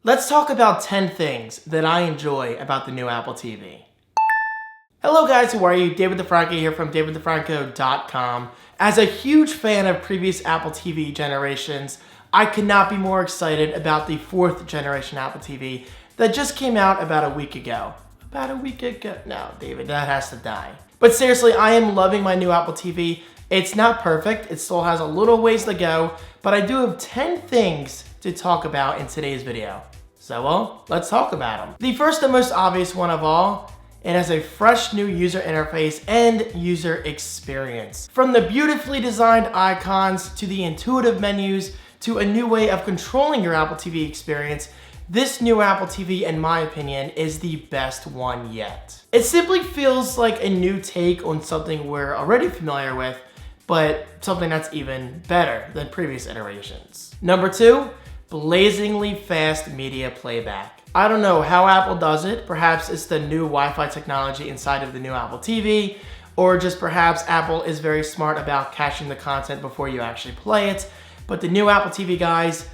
Let's talk about 10 things that I enjoy about the new Apple TV. Hello guys, how are you? David DeFranco here from daviddefranco.com. As a huge fan of previous Apple TV generations, I could not be more excited about the 4th generation Apple TV that just came out about a week ago. No, David, that has to die. But seriously, I am loving my new Apple TV. It's not perfect, it still has a little ways to go, but I do have 10 things to talk about in today's video. So, well, let's talk about them. The first and most obvious one of all, it has a fresh new user interface and user experience. From the beautifully designed icons to the intuitive menus to a new way of controlling your Apple TV experience, this new Apple TV, in my opinion, is the best one yet. It simply feels like a new take on something we're already familiar with, but something that's even better than previous iterations. Number 2, blazingly fast media playback. I don't know how Apple does it. Perhaps it's the new Wi-Fi technology inside of the new Apple TV, or just perhaps Apple is very smart about caching the content before you actually play it. But the new Apple TV, guys,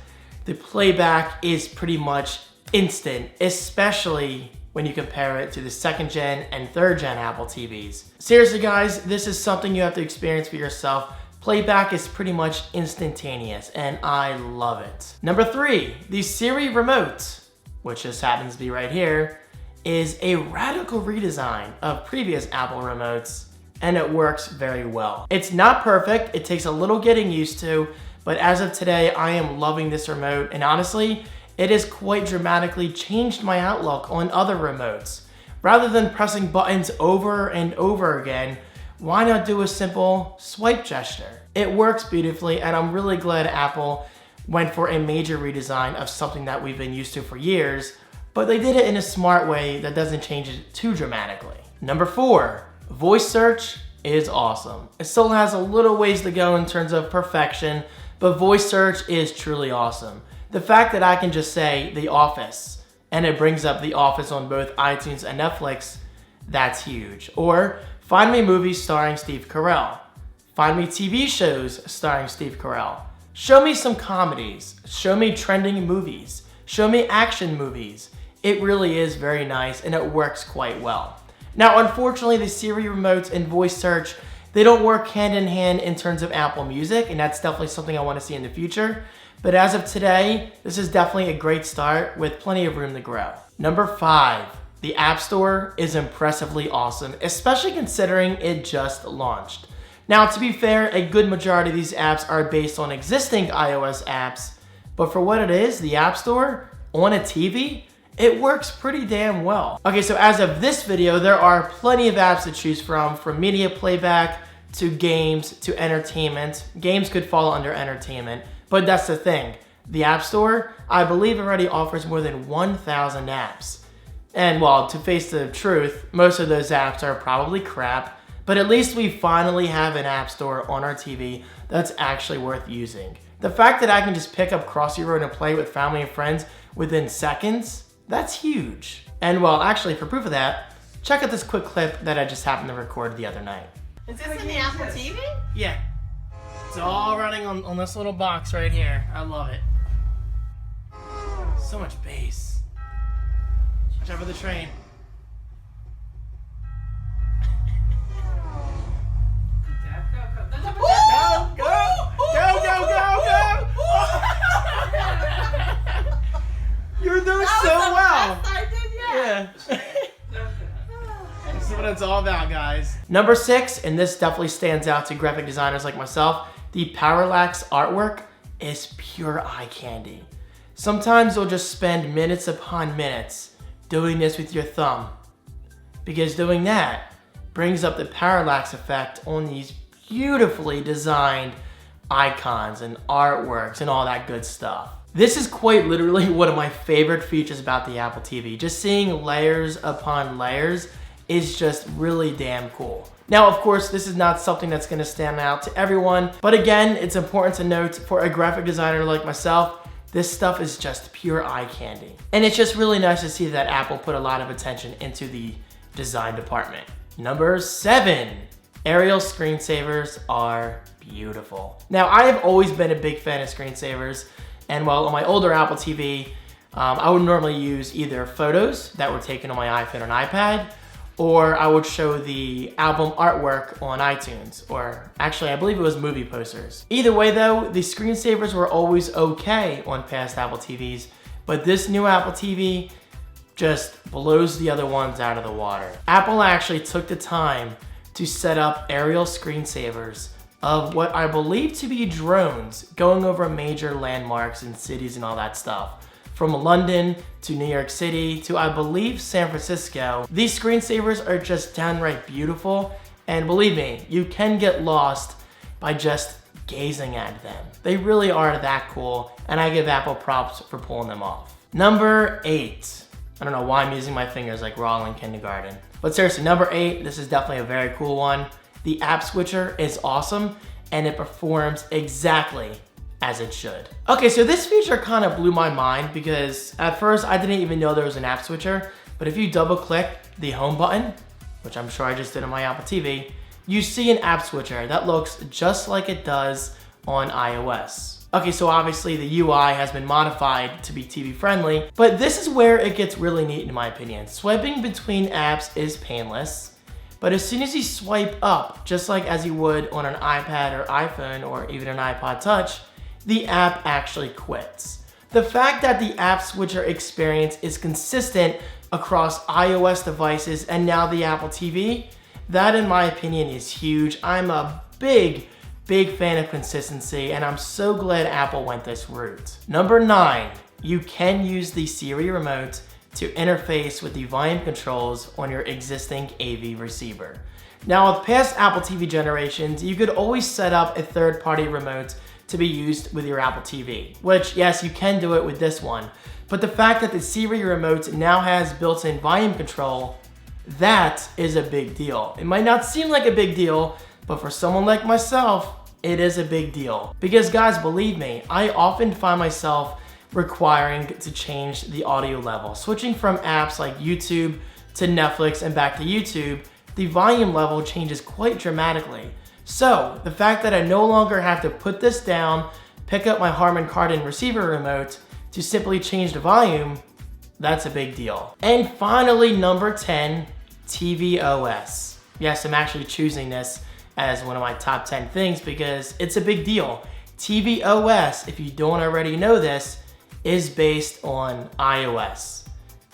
the playback is pretty much instant, especially when you compare it to the 2nd gen and 3rd gen Apple TVs. Seriously guys, this is something you have to experience for yourself. Playback is pretty much instantaneous, and I love it. Number 3, the Siri remote, which just happens to be right here, is a radical redesign of previous Apple remotes, and it works very well. It's not perfect, it takes a little getting used to, but as of today, I am loving this remote, and honestly, it has quite dramatically changed my outlook on other remotes. Rather than pressing buttons over and over again, why not do a simple swipe gesture? It works beautifully, and I'm really glad Apple went for a major redesign of something that we've been used to for years, but they did it in a smart way that doesn't change it too dramatically. Number 4, voice search is awesome. It still has a little ways to go in terms of perfection, but voice search is truly awesome. The fact that I can just say The Office, and it brings up The Office on both iTunes and Netflix, that's huge. Or find me movies starring Steve Carell. Find me TV shows starring Steve Carell. Show me some comedies. Show me trending movies. Show me action movies. It really is very nice, and it works quite well. Now, unfortunately, the Siri remotes and voice search, they don't work hand in hand in terms of Apple Music, and that's definitely something I want to see in the future. But as of today, this is definitely a great start with plenty of room to grow. Number 5, the App Store is impressively awesome, especially considering it just launched. Now, to be fair, a good majority of these apps are based on existing iOS apps, but for what it is, the App Store on a TV, it works pretty damn well. Okay, so as of this video, there are plenty of apps to choose from media playback to games to entertainment. Games could fall under entertainment, but that's the thing. The App Store, I believe, already offers more than 1,000 apps. And well, to face the truth, most of those apps are probably crap, but at least we finally have an App Store on our TV that's actually worth using. The fact that I can just pick up Crossy Road and play with family and friends within seconds, that's huge. And well, actually, for proof of that, check out this quick clip that I just happened to record the other night. Is this in the Apple TV? Yeah. It's all running on this little box right here. I love it. So much bass. Watch out for the train. You're doing so well. Yeah. This is what it's all about, guys. Number 6, and this definitely stands out to graphic designers like myself, the Parallax artwork is pure eye candy. Sometimes you'll just spend minutes upon minutes doing this with your thumb, because doing that brings up the parallax effect on these beautifully designed icons and artworks and all that good stuff. This is quite literally one of my favorite features about the Apple TV. Just seeing layers upon layers is just really damn cool. Now, of course, this is not something that's gonna stand out to everyone, but again, it's important to note for a graphic designer like myself, this stuff is just pure eye candy. And it's just really nice to see that Apple put a lot of attention into the design department. Number 7, aerial screensavers are beautiful. Now, I have always been a big fan of screensavers, and while on my older Apple TV, I would normally use either photos that were taken on my iPhone and iPad, or I would show the album artwork on iTunes, or actually I believe it was movie posters. Either way though, the screensavers were always okay on past Apple TVs, but this new Apple TV just blows the other ones out of the water. Apple actually took the time to set up aerial screensavers of what I believe to be drones going over major landmarks and cities and all that stuff. From London to New York City to, I believe, San Francisco. These screensavers are just downright beautiful, and believe me, you can get lost by just gazing at them. They really are that cool, and I give Apple props for pulling them off. Number 8. I don't know why I'm using my fingers like we're all in kindergarten. But seriously, number 8, this is definitely a very cool one. The app switcher is awesome, and it performs exactly as it should. Okay, so this feature kind of blew my mind because at first I didn't even know there was an app switcher, but if you double click the home button, which I'm sure I just did on my Apple TV, you see an app switcher that looks just like it does on iOS. Okay, so obviously the UI has been modified to be TV friendly, but this is where it gets really neat in my opinion. Swiping between apps is painless, but as soon as you swipe up, just like as you would on an iPad or iPhone or even an iPod Touch, the app actually quits. The fact that the app switcher experience is consistent across iOS devices and now the Apple TV, that in my opinion is huge. I'm a big fan of consistency, and I'm so glad Apple went this route. Number 9, you can use the Siri remote to interface with the volume controls on your existing AV receiver. Now with past Apple TV generations, you could always set up a third-party remote to be used with your Apple TV, which yes, you can do it with this one. But the fact that the Siri remote now has built-in volume control, that is a big deal. It might not seem like a big deal, but for someone like myself, it is a big deal. Because guys, believe me, I often find myself requiring to change the audio level. Switching from apps like YouTube to Netflix and back to YouTube, the volume level changes quite dramatically. So the fact that I no longer have to put this down, pick up my Harman Kardon receiver remote to simply change the volume, that's a big deal. And finally, number 10, tvOS. Yes, I'm actually choosing this as one of my top 10 things because it's a big deal. tvOS, if you don't already know this, is based on iOS.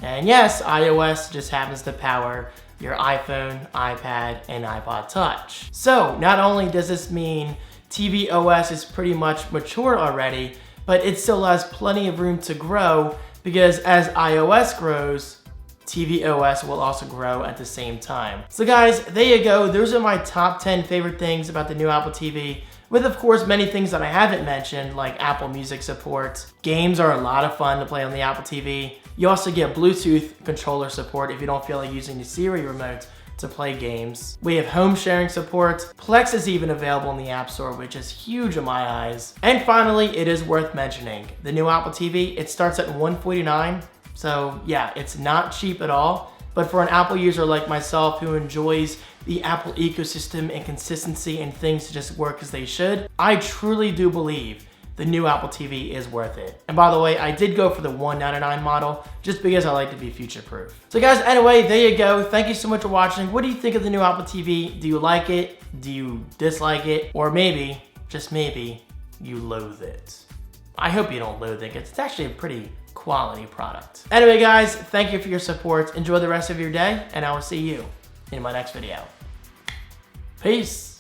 And yes, iOS just happens to power your iPhone, iPad, and iPod Touch. So not only does this mean tvOS is pretty much mature already, but it still has plenty of room to grow because as iOS grows, tvOS will also grow at the same time. So guys, there you go. Those are my top 10 favorite things about the new Apple TV, with of course many things that I haven't mentioned, like Apple Music support. Games are a lot of fun to play on the Apple TV. You also get Bluetooth controller support if you don't feel like using the Siri remote to play games. We have home sharing support. Plex is even available in the App Store, which is huge in my eyes. And finally, it is worth mentioning, the new Apple TV, it starts at $149. So yeah, it's not cheap at all, but for an Apple user like myself who enjoys the Apple ecosystem and consistency and things to just work as they should, I truly do believe the new Apple TV is worth it. And by the way, I did go for the $199 model just because I like to be future-proof. So guys, anyway, there you go. Thank you so much for watching. What do you think of the new Apple TV? Do you like it? Do you dislike it? Or maybe, just maybe, you loathe it. I hope you don't loathe it, because it's actually a pretty quality product. Anyway guys, thank you for your support. Enjoy the rest of your day, and I will see you in my next video. Peace.